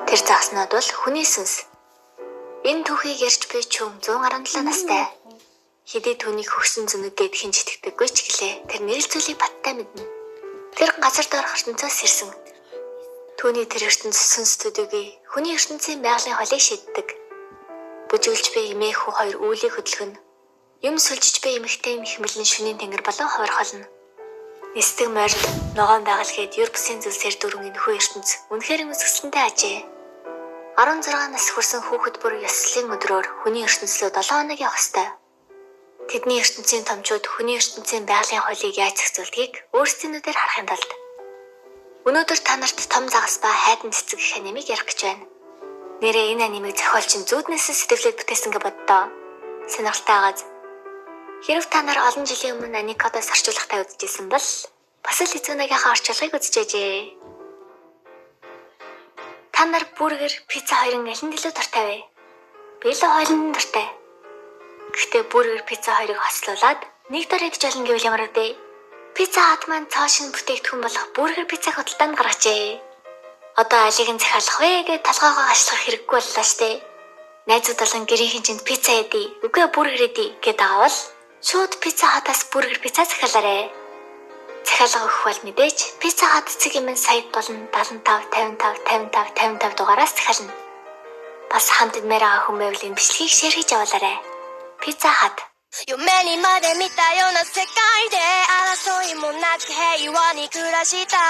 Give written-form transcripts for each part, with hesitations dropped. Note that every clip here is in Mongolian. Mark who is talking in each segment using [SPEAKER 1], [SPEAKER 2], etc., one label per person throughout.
[SPEAKER 1] Тэр загснууд бол хүний сүнс. Энэ түүхийг ярьж буй чүн 117 настай. Хэдий түүнийг хөгсөн зүнэг гэд хинж итгэдэггүй ч гэлээ тэр нэрэлцүүлийг баттай мэднэ. Тэр газар доор ертөнцөөс ирсэн. Түүний тэр ертөнц сүнс төдийгүй хүний ертөнцийн байгалийн холыг шийддэг. Бүжиглж буй эмээ хүү хоёр үүлийг хөдөлгөн. Юм сүлжиж буй эмэгтэй хэмэлэн шөнийн тэнгэр болон ховор холно. Нисдэг морд ногоон байгаль гээд юр бусын зүйлсээр дөрвөн энэхүү ертөнц үнэхээр өсгөлтөнтэй ажээ. 16 нас хүрсэн хүүхэд бүр ёслолын өдрөөр хүний ертөнцлөө 7 хоног явах ёстой. Тэдний ертөнцийн томчууд хүний ертөнцийн байгалийн хуулийг яаж зохицуулдгийг өөрсдийнүүдээр харахын тулд өнөөдөр та нарт том загас ба хайдан цэцэг гэх анимыг ярих гэж байна. Нэрээ энэ анимыг зохиолч нь зүүднээс сэтгэлээд бүтээсэн гэж боддоо. Сонирхолтой байгааз. Хэрв та нар олон жилийн өмнө аникодоос орчуулгатаа үзчихсэн бол бас л эцүүнийхээ орчуулгыг үзчихээжээ. Та нар бургер, пицца хоёрын аль нь илүү дуртай вэ? Би л хоёуланд нь дуртай. Гэхдээ бургер, пицца хоёрыг хослуулад нэг дор идэж болно гэвэл ямар вэ? Пицца хат маань цаашин бүтээгдэхүүн болох бургер, пиццаг худалдаанд гаргажээ. Одоо алийг нь захиалах вэ гэж толгоогоо гашлах хэрэггүй боллоо штэ. Найзууд болон гэрийн хинжинд пицца идэ, үгүй бургер идэ гэдэг авал шууд пицца хатаас бургер, пицца захиалаарэ. Захиалга өгөх бол мэдээж пицца хат эцэг юм сая болон 75 55 55 55 дугаараас захиална. Бас хамт идмээр байгаа хүн байвал энэ бичлэгийг шеэр хийж явуулаарай. Пицца хат
[SPEAKER 2] 夢にまで見たような世界で争いもなく平和に暮らしたい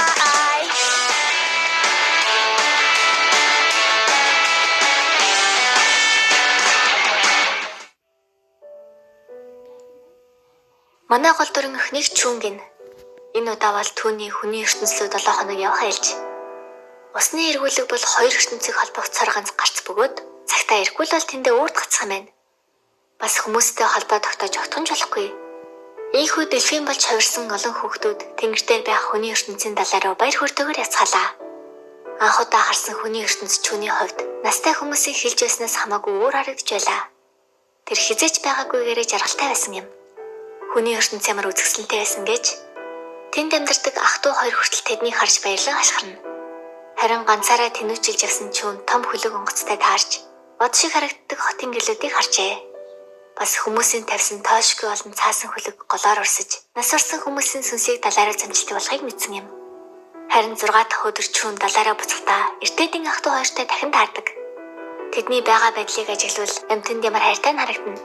[SPEAKER 1] Манай гол дүрэн өхнийг чүн гин. Энэ удаа бол түүний хүний ертөнцлөө 7 хоног явах айлж. Усны эргүүлэг бол хоёр ертөнцийг холбох цор ганц гарц бөгөөд цагтаа ирэхгүй л тэндээ үрд гацах юм байна. Бас хүмүүстэй холбоо тогтоож огтхон ч болохгүй. Ийхүү дэлхийн болж хувирсан олон хүүхдүүд тэнгэр дээр байх хүний ертөнцийн далай руу баяр хөөртэйгээр яцгаалаа. Анх удаа харсан хүний ертөнц чүний хувьд настай хүмүүсийн хэлж байснаас хамаагүй өөр харагдж байлаа. Тэр хизээч байгаагүйгээрээ жаргалтай байсан юм. Хүний ертөнц ямар үзэсгэлэнтэй байсан гэж тэнд амьдардаг ах トゥ хоёр хүртэл тэднийг харж баярлан ашгарна. Харин ганцаараа тэнүүчилж явсан чүн том хөлөг онгоцтой таарч бод шиг харагддаг хотын гэлүүдийг харжээ. Бас хүмүүсийн тавьсан тоошгүй болон цаасан хөлөг голоор урсаж нас орсон хүмүүсийн сүнсийг далаараа замжилтыг болохыг мэдсэн юм. Харин 6 дахь өдөр чүн далаараа буцахдаа эртээдийн ах トゥ хоёртой дахин таардаг. Тэдний байгаа байдлыг ажиглавал амьтанд ямар хайртай нь харагдана.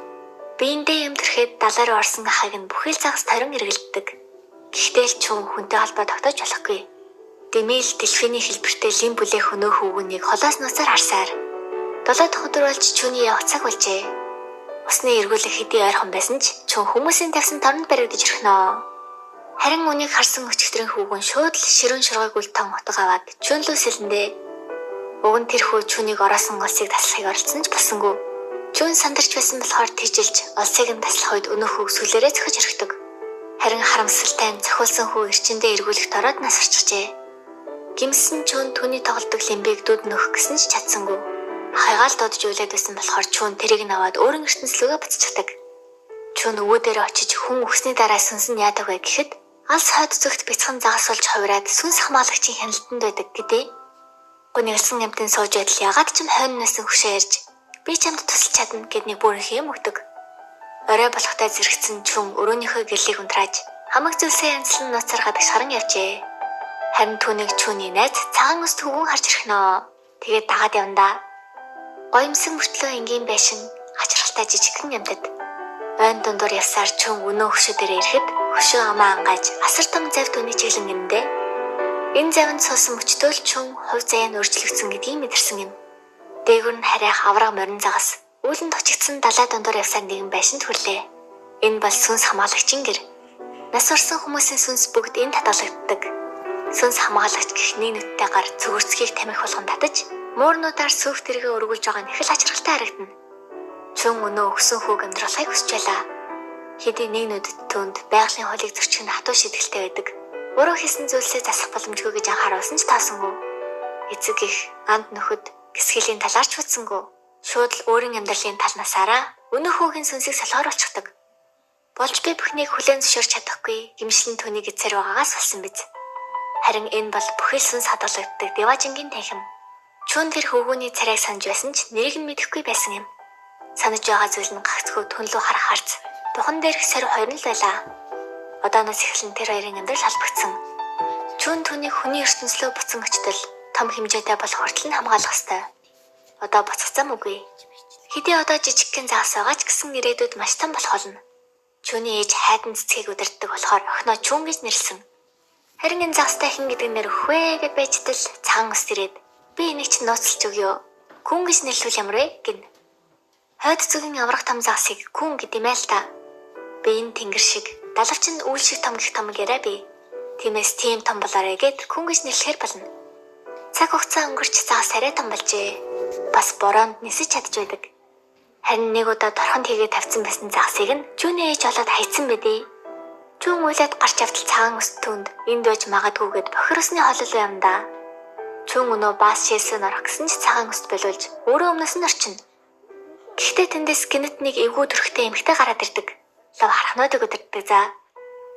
[SPEAKER 1] Биендээ юм төрхэд далаараа орсон ахыг нь бүхэл загас торин эргэлддэг. Гэхдээ л чүн хүнтэй холбоо тогтоож болохгүй. Дэмэл дэлфиний хэлбэртэй лим бүлээх өнөө хүүгүнийг холоос нуцаар харсаар 7 дахь өдөр болж чүний явах цаг болжээ. Усны эргүүлэг хэдий ойрхон байсан ч чүн хүмүүсийн тавьсан торонд баригдаж өрхнөө. Харин үнийг харсан өчигдрийн хүүгүн шууд л ширүүн шургыг үл том утга аваад чүн лүү сэлэндээ. Уг нь тэр хүү чүнийг ороосон улсыг таслахыг оролцсон ч болсонгүй. Чүн сандарч байсан болохоор тийжилж улсыг нь таслах үед өнөө хүүг сүлээрээ зөхиж өргөдөг. Харин харамсалтай нь цохилсан хүү эрчэндээ эргүүлэгт ороод нас орчихжээ. Гимсэн чүн түүний тоглодог лимбийг дүүд нөхөх гэсэн ч чадсангүй. Хайгаал додж уйлаад байсан болохоор чүн тэрийг нь аваад өөрийн ертөнцлөөгөө буцчихдаг. Чүн өвөө дээр очиж хүн өгсний дараа сүнс нь яадаг вэ гэхэд алс хойд зүгт бяцхан загас болж хувираад сүнс хамгаалагчийн хяналтанд байдаг гэдэг. Гүнэлсэн амтын сууж байтал ягаад ч юм хойноос хөшөө ярьж би чамд тусалж чадна гэд нэг бүрэн хэм өгдөг. Орой болохтой зэрэгцэн чүн өрөөнийхөө гэрлийг унтрааж хамаг зүйлсээ янзлан нууцаар гадагш харан явжээ. Харин түүнийг чүний найз цагаан өс төвгөн харж ирхнөө. Тэгээд дагаад явандаа. Гоёмсөн мөртлөө энгийн байшин хачирхалтай жижигхэн амьтад. Ойн дундуур явсаар чүн өнөө хөшөө дээр ирэхэд хөшөө амаа ангааж асар том зав түүний чиглэн гиндэ. Энэ завнд суусан мөчтөөл чүн хувь заяа нь өөрчлөгдсөн гэдгийг мэдэрсэн юм. Дээгүр нь харих авраг морин загас үүлэнд очигдсан далай дундуур явсаар нэгэн байшинд хүрлээ. Энэ бол сүнс хамгаалагчийн гэр. Нас орсон хүмүүсийн сүнс бүгд энд татгалагддаг. Сүнс хамгаалагч гэх нэг нүдтэй гар цөгөрцгийг тамхи болгон татаж муурнуудаар сүв тэргээ өргүүлж байгаа нь их л хачирхалтай харагдана. Чүн өнөө өгсөн хүүг амьдралыг хүсч байлаа. Хэдий нэг нүдэд түнд байгалийн хуулийг зөрчих нь хатуу шийдэлтэй байдаг. Өөрөө хийсэн зүйлсээ засах боломжгүй гэж анхааруулсан ч таасангүй. Эцэг их анд нөхөд гисгэлийн талаарч хүтсэнгүү. Шууд л өөрийн амьдралын тал насаараа өнөө хүүгийн сүнсийг салгаар болчихдог. Болж би бүхнийг хүлээн зөвшөөрч чадахгүй гимшлэн түүнийг эцээр байгаагаас болсон биз. Харин энэ бол бүхэл сүнс хадгалагддаг Деважингийн танхим. Чүн тэр хөвгүүний царайг санаж байсан ч нэрийг нь мэдэхгүй байсан юм. Санаж байгаа зүйл нь гагцхүү түнлүү харах харц. Духан дээрх сорь хоёр нь л байлаа. Одооноос эхлэн тэр хоёрын амьдрал холбогдсон. Чүн түүнийг хүний ертөнцлөө буцан очтол том хэмжээтэй болох хүртэл нь хамгаалах ёстой. Одоо буцах зам үгүй. Хэдий одоо жижигхэн загас байгаа ч гэсэн ирээдүйд маш том болох болно. Чүний ээж хайдан цэцгийг удирддаг болохоор охиноо Чүн гэж нэрлсэн. Харин энэ загастай хэн гэдэг нэр өгвэ гэд байжтал цагаан ус ирээд би энийг чинь нууцлж өгье. Күн гэж нэрлүүл ямар вэ гин. Хойд зүгийн аврах том загасыг күн гэдэмээ л та. Би энэ тэнгэр шиг далавчин үйл шиг том гэх том гэрэ би. Тиймээс тийм том болоорой гэд күн гэж нэрлэхэр болно. Цаг хугацаа өнгөрч загас арай том болжээ. Бас бороонд нисэж чадж байдаг. Харин нэг удаа торхонд хийгээд тавьсан байсан загсыг нь Чүний ээж олоод хайцсан байдээ. Чүн уйлаад гарч явтал цагаан өс түнд энд байж магадгүйгээд бохиросны холол юм да. Чүн өнөө баас шээсэн орох гэсэн ч цагаан өст болуулж өөрөө өмнөөс нь орчин. Гэхдээ тэндээс гинэт нэг эвгүй төрхтэй эмэгтэй гараад ирдэг. Лав харахнуудыг өдөрддөг за.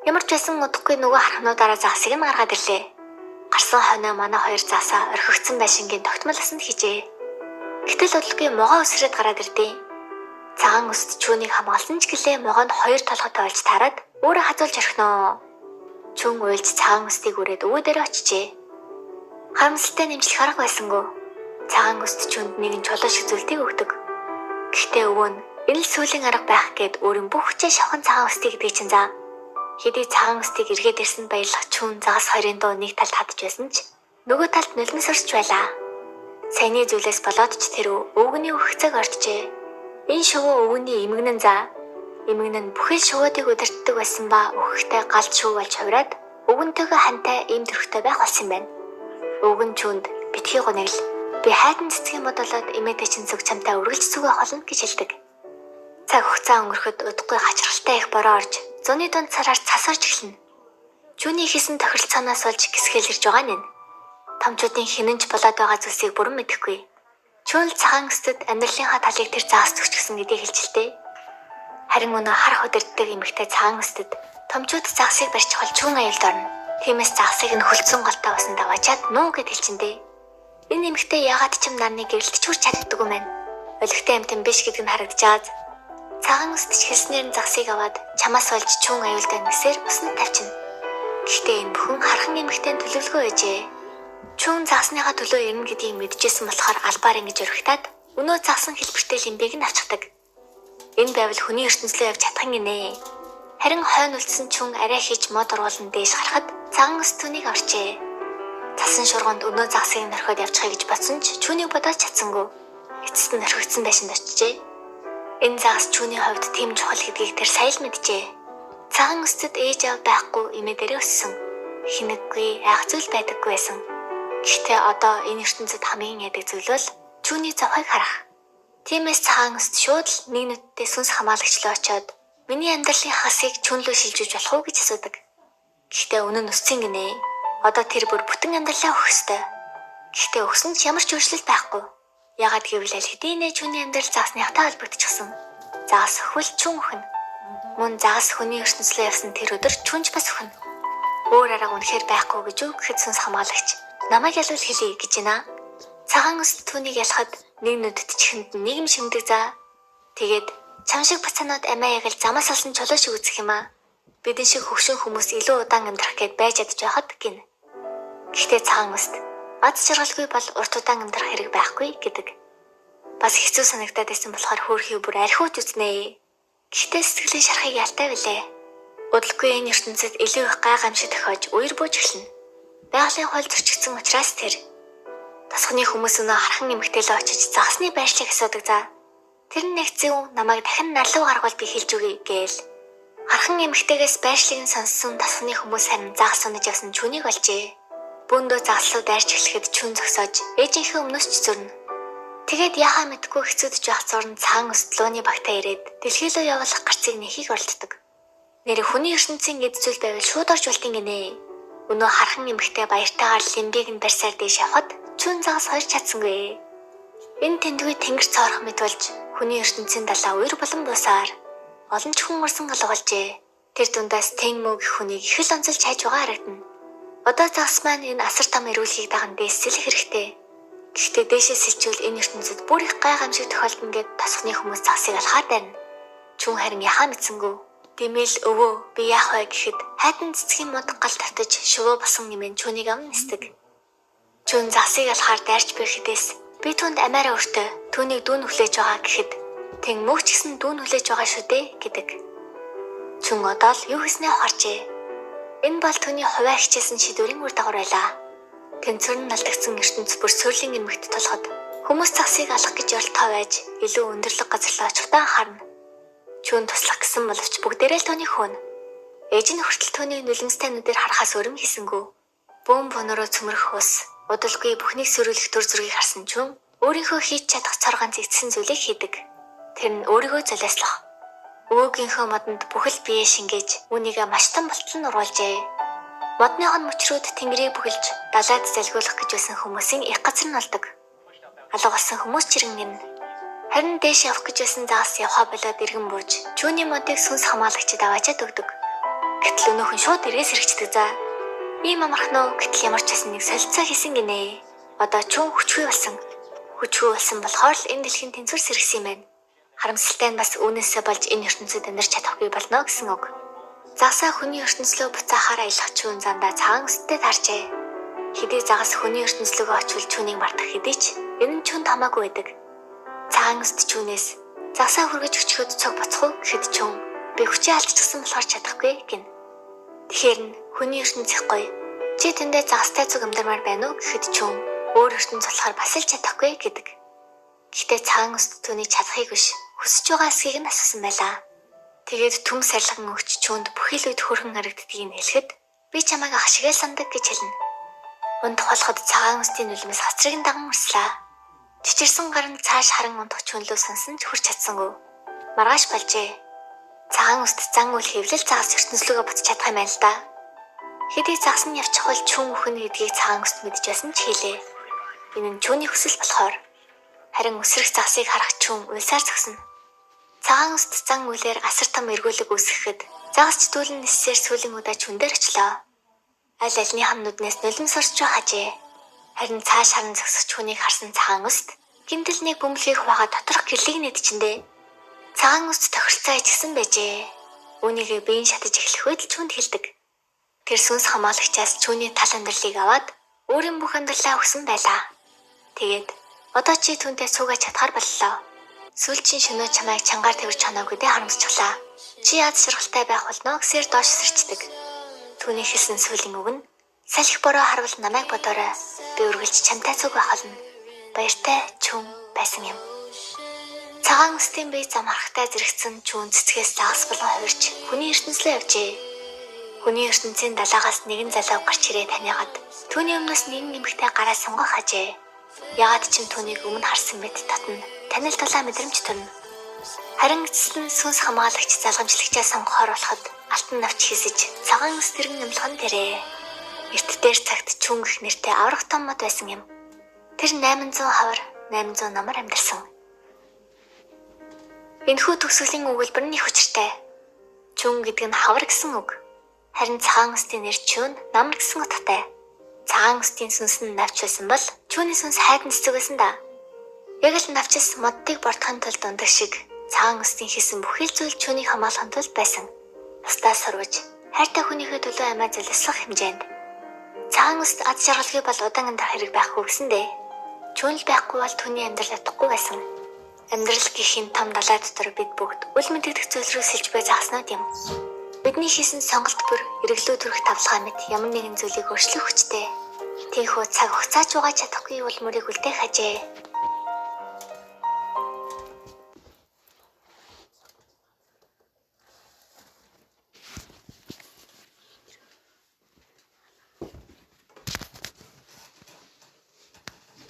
[SPEAKER 1] Ямар ч байсан удахгүй нөгөө харахнуудаараа загсыг нь гаргаад ирлээ. Гарсан хойноо манай хоёр засаа орхигдсан байшингийн тогтмол асанд хийжээ. Гэтэл удалгүй могоо өсрээд гараад ирдээ. Цагаан өст Чүнийг хамгаалсан ч гэлээ могоонд хоёр толгойтой олж таарад өөрөө хазуулж орхиноо. Чүн уйлж цагаан өстийг үрээд өвөө дээр очижээ. Харамсалтай нэмжлэх арга байсангүй. Цагаан өст Чүнд нэгэн чулуу шиг зүйлтийг өгдөг. Гэхдээ өвөө нь энэ л сүүлийн арга байх гээд өөрийн бүх хүчээ шавхан цагаан өстийг гэдэг чинь за. Хэдий цагаан өстийг эргээд ирсэнд баярлах Чүн загас хоёрын доо нэг талд хадж байсан ч нөгөө талд нулимс орч байлаа. Саяны зүйлээс болоод ч тэр өвгөний өөх цаг орчжээ. Энэ шувуу өвгөний эмгэнэн за. Эмгэнэн бүхэл шувуудыг удирддаг байсан ба өөхтэй галд шив болж хувраад өвгөнтэйгээ хантай ийм төрхтэй байх болсон юм байна. Өвгөн Чүнд битгий гунигл би хайдан цэцгийн бодлоод эмээтэй чинь зүг чамтай үргэлж зүг авах болно гэж хэлдэг. Цаг хугацаа өнгөрөхөд удахгүй хачирхалтай их бороо орж зуны дунд цараар цас орж эхэлнэ. Чүний хийсэн тохиролцооноос болж гисгэл ирж байгаа нь. Томчуудын хинэнч болоод байгаа зүйлсийг бүрэн мэдэхгүй. Чүн цагаан өсtöд амьдралынхаа талыг тэр заас төгчгсөн гэдгийг хэлжилтэй. Харин өнөө харах удирддаг эмэгтэй цагаан өсtöд томчууд загсыг барьж хол Чүн аюулд орно. Тиймээс загсыг нь хөлцөн голтой усан даваачаад нуу гэд хэлжиндээ. Энэ эмэгтэй яагаад ч юм нарны гэрэлтч хүрч чаддаг юм байна. Олигтой амтэн биш гэдэг нь харагдаж. Цагаан өсдөж хэлснээр нь загсыг аваад чамаас олж Чүн аюултай нисээр усанд тавьчихна. Гэхдээ энэ бүхэн хархан эмэгтэй төлөвлөгөө ээжээ. Чүн загсныхаа төлөө ирнэ гэдгийг мэдчихсэн болохоор албаар ингэж өрхтаад өнөө загсан хэлбэртэй лимбийг нь авчихдаг. Энэ байвал хүний ертөнцлөө явж чадах гинэ. Харин хойно үлдсэн Чүн арай хийж мод ургуулн дээш харахад цагаан өс түүнийг орчээ. Цасан шурганд өнөө загсыг нөрхөд явчихъя гэж бодсон ч Чүнийг бодож чадсангүй. Эцэст нь нөрхөгдсөн байшинд очижээ. Энэ загас Чүний хувьд тийм чухал гэдгийг тэр сайн л мэджээ. Цагаан өсtöд ээж аав байхгүй эмээ дээрээ өссөн. Хинэггүй айх зүйл байдаггүй байсан. Гэхдээ одоо энэ ертөнцид хамгийн ядаг зүйл бол Чүний зовхойг харах. Тиймээс цагаан өст шууд л нэг нүдтэй сүнс хамгаалагчлаа очоод миний амьдралын хасыг Чүн лөө шилжүүлж болох уу гэж асуудаг. Гэхдээ үнэн нь өссөн гинэ. Одоо тэр бүр бүтэн амьдралаа өгөх ёстой. Гэхдээ өгсөн ч ямар ч өөрчлөлт байхгүй. Ягаад гэвэл аль хэдийн Чүний амьдрал загсныхтай холбогдчихсон. Загас өхвөл Чүн өхнө. Мөн загас хүний ертөнцлөө явсан тэр өдөр Чүнч бас өхнө. Өөр арга үнэхээр байхгүй гэж үг гэхэд сүнс хамгаалагч намайг ялвал хэлье гэж байна. Цагаан өст түүнийг ялахад нэг нүдэд чихэнд нэг юм шимдэг за. Тэгээд чам шиг бацаанууд амиа ягал замаас олсон чулуу шиг үзэх юм аа. Бидэн шиг хөвшин хүмүүс илүү удаан амьдрах гээд байж чадж байхад гин. Гэхдээ цагаан өст аз жаргалгүй бол урт удаан амьдрах хэрэг байхгүй гэдэг. Бас хэцүү санагдаад байсан болохоор хөөрхий бүр архиуж үзнэ. Гэхдээ сэтгэлийн шархыг ялтай билээ. Удалгүй энэ ертөнцид илүү их гай гамшиг тохиож үер бууж эхэлнэ. Байгалийн хууль зөрчигдсөн учраас тэр тасхны хүмүүс өнөө хархан эмэгтэйлөө очиж загсны байршлыг асуудаг за. Тэр нэгцэн намайг дахин нарлуу гаргуул би хэлж өгье гээл. Хархан эмэгтэйгээс байршлыг нь сонссон тасхны хүмүүс харин загас унаж явсан Чүнийг олжээ. Бөөндөө загслуу дайрч эхлэхэд Чүн зогсоож ээжийнхээ өмнөөс ч зөрнө. Тэгээд яхаа мэдгүй хэцүүдж байх зурн цагаан өстлөөний багтаа ирээд дэлхий рүү явуулах гарцыг нэхийг оролддог. Нэр хүний ертөнцийн эд зүйл байвал шууд орж болтын гинэ. Өнөө хархан эмэгтэй баяртайгаар лимбийг нь барьсаар дэш явхад Чүн загас хоёр чадсангүй. Энэ тэндгүй тэнгэр цоорох мэт болж хүний ертөнцийн далаа үер болон буусаар олон ч хүн урсан галгуулжээ. Тэр дундаас Тэнгмүү гэх хүнийг их л онцолж хайж байгаа харагдана. Одоо загас маань энэ асар том эрүүлгийг даган дээсэлэх хэрэгтэй. Гэхдээ дээшээс сэлжүүл энэ ертөнцид бүр их гайхамшиг тохиолдно гэд тосхны хүмүүс загсыг алхаад байна. Чүн харин яхаа мэдсэнгүү. Дэмэл өвөө би яах вэ гэхэд хайдан цэцгийн мод гал татаж шувуу басан нэмэн чүнийг авна нисдэг. Чүн загсыг алхаар дайрч бэрэхдээс би түнд амаараа өртөө түүнийг дүүн хүлээж байгаа гэхэд тэн мөч гэсэн дүүн хүлээж байгаа шүү дээ гэдэг. Чүн одоо л юу хийснээ ухаарчээ. Энэ бол түүний хувиа хичээсэн шийдвэрийн үр дагавар байлаа. Тэнцвэр нь алдагдсан ертөнц бүр сөрлийн эмэгт толгод хүмүүс загсыг алах гэж оролдоо байж илүү өндөрлөг газарлаа очихтаа харна. Чүн туслах гэсэн боловч бүгдээрээ л түүний хөөн. Ээж нь хүртэл түүний нулимстай нүдээр харахаас өрөм хийсэнгүү. Бөөн бөнөрөө цөмрөх ус, удалгүй бүхнийг сөрүүлэх төр зургийг харсан чүн өөрийнхөө хийж чадах цор ганц эцсэн зүйлийг хийдэг. Тэр нь өөрийгөө золиослох. Өвөөгийнхөө модонд бүхэл биеэ шингээж үүнийгээ маш том болтол нь уруулжээ. Модныхон мөчрүүд тэнгэрийг бүгэлж далайд залгиулах гэж байсан хүмүүсийн их газар нь болдог. Алга болсон хүмүүс чирэгнэн. Харин дээш явах гэж байсан загас явхаа болоод иргэн бууж чүүний модыг сүнс хамаалагчид аваачаад өгдөг. Гэтэл өнөөхөн шууд эргээс хэрэгждэг за. Ийм амархан уу гэтэл ямар ч байсан нэг солилцоо хийсэн гинэ. Одоо чүүн хүчгүй болсон. Хүчгүй болсон болохоор л энэ дэлхийн тэнцвэр сэргсэн юм байна. Харамсалтай нь бас үүнээсээ болж энэ ертөнцид амьдарч чадахгүй болно гэсэн үг. Загсаа хүний ертөнцлөө буцаахаар аялах чүүн замдаа цагаан өстөд таржээ. Хэдий загас хүний ертөнцлөгөө очвол чүүнийг мартах хэдий ч энэ нь чүүнд хамаагүй байдаг. Цагаан өст чүүнээс загсаа хүргэж өчгөөд цог боцох уу гэхэд чүүн би хүчээ алдчихсан болохоор чадахгүй гин. Тэгэхээр нь хүний ертөнц их гоё. Чи тэндээ загастай цог амьдармаар байна уу гэхэд чүүн өөр ертөнц болохоор бас л чадахгүй гэдэг. Гэхдээ цагаан өст түүний чадахыг биш хүсэж байгаа эсхийг нь асуусан байлаа. Тэгээд түм сарлган өгч чүүнд бүхэл үед хөрхөн харагддгийг хэлэхэд би чамайг ах шигээ сандаг гэж хэлнэ. Ундах болоход цагаан өстийн нүлмэс хацрыг даган өрслөө. Чичирсэн гар нь цааш харан ундах чүнлөө сонсон ч хүрч чадсангүй. Маргааш болжээ. Цагаан өст зан үйл хэвлэл загас ертөнцлөгөө буцаж чадах юм байна л да. Хэдий загас нь явчих бол чүүн өхөн гэдгийг цагаан өст мэдж байсан ч хэлээ. Энэ нь чүүний хүсэл болохоор харин өсрөх загсыг харах чүүн уйлсаар зогсоно. Цагаан өст зан үйлээр асар том эргүүлэг үүсгэхэд загас читүүлэн ниссээр сүүлийн удаа чүндэр очлоо. Аль альны хамнууднаас нулимс орж байжээ. Харин цааш харан зогсох чүүнийг харсан цагаан өст гинтэл нэг бөмбөлгийг хуваагаад доторх гэрлийг нэдчиндээ. Цагаан өст тохирцоо ижигсэн байжээ. Үүнийгээ биеийн шатаж эхлэхэд л чүнд хэлдэг. Тэр сүнс хамаалагчаас чүүний тал амьдралыг аваад өөрийн бүх амьдралаа өгсөн байлаа. Тэгээд одоо чи түүнтэй суугаж чадхаар боллоо. Сүүлчийн шөнөө чамайг чангаар тавьж хоноогүй дээ харамсчихлаа. Чи яд ширхалтай байх болно гэсээр доош сэрчдэг. Түүний хэлсэн сүүлийн үг нь салхи бороо харвал намайг бодоорой. Би үргэлж чамтай цуг байх болно. Баяртай чүн байсан юм. Цагаан өстийн бие замхарахтай зэрэгцэн чүн цэцгээс загас болон хувирч хүний ертөнцлөө явжээ. Хүний ертөнцийн далаагаас нэгэн залуу гарч ирээ таниагаад түүний өмнөөс нэгэн эмэгтэй гараа сонгох хажээ. Ягаад ч юм түүнийг өмнө харсан мэт татна. Танил тулаа мэдрэмж төрнө. Харин эцэст нь сүнс хамгаалагч залгамжлагчаа сонгохоор болоход алтан навч хийсэж цагаан өс тэрэн амьлхан дээрээ. Эрт дээр цагт чүн гэх нэртэй аврах том мод байсан юм. Тэр 800 хавар 800 намар амьдарсан. Энэхүү төгсгөлийн өгүүлбэр нь их учиртай. Чүн гэдэг нь хавар гэсэн үг. Харин цагаан өстийн нэр чүн намар гэсэн утгатай. Цагаан өстийн сүнс нь навч байсан бол чүүний сүнс хайдан цэцэг байсан да. Яг л навчис моддыг бортохын тулд ундаг шиг цагаан өстийн хийсэн бүхэл зүйл чүүнийг хамгаалахын тулд байсан. Бусдаа сурваж хайртай хүнийхээ төлөө амиа золиослох хэмжээнд. Цагаан өст ад жаргалгүй бол удаан амьдрах хэрэг байхгүй гэсэндээ. Чүүнл байхгүй бол түүний амьдрал утгагүй байсан. Амьдрал гэхийн том далай дотор бид бүгд үл мэдэгдэх зүйл рүү сэлж бай загснууд юм. Бидний хийсэн сонголт бүр эргэлөө төрөх тавлага мэт ямар нэгэн зүйлийг өөрчлөх хүчтэй. Тийхүү цаг хугацаач угааж чадахгүй бол мөрийг үлдээх хажээ.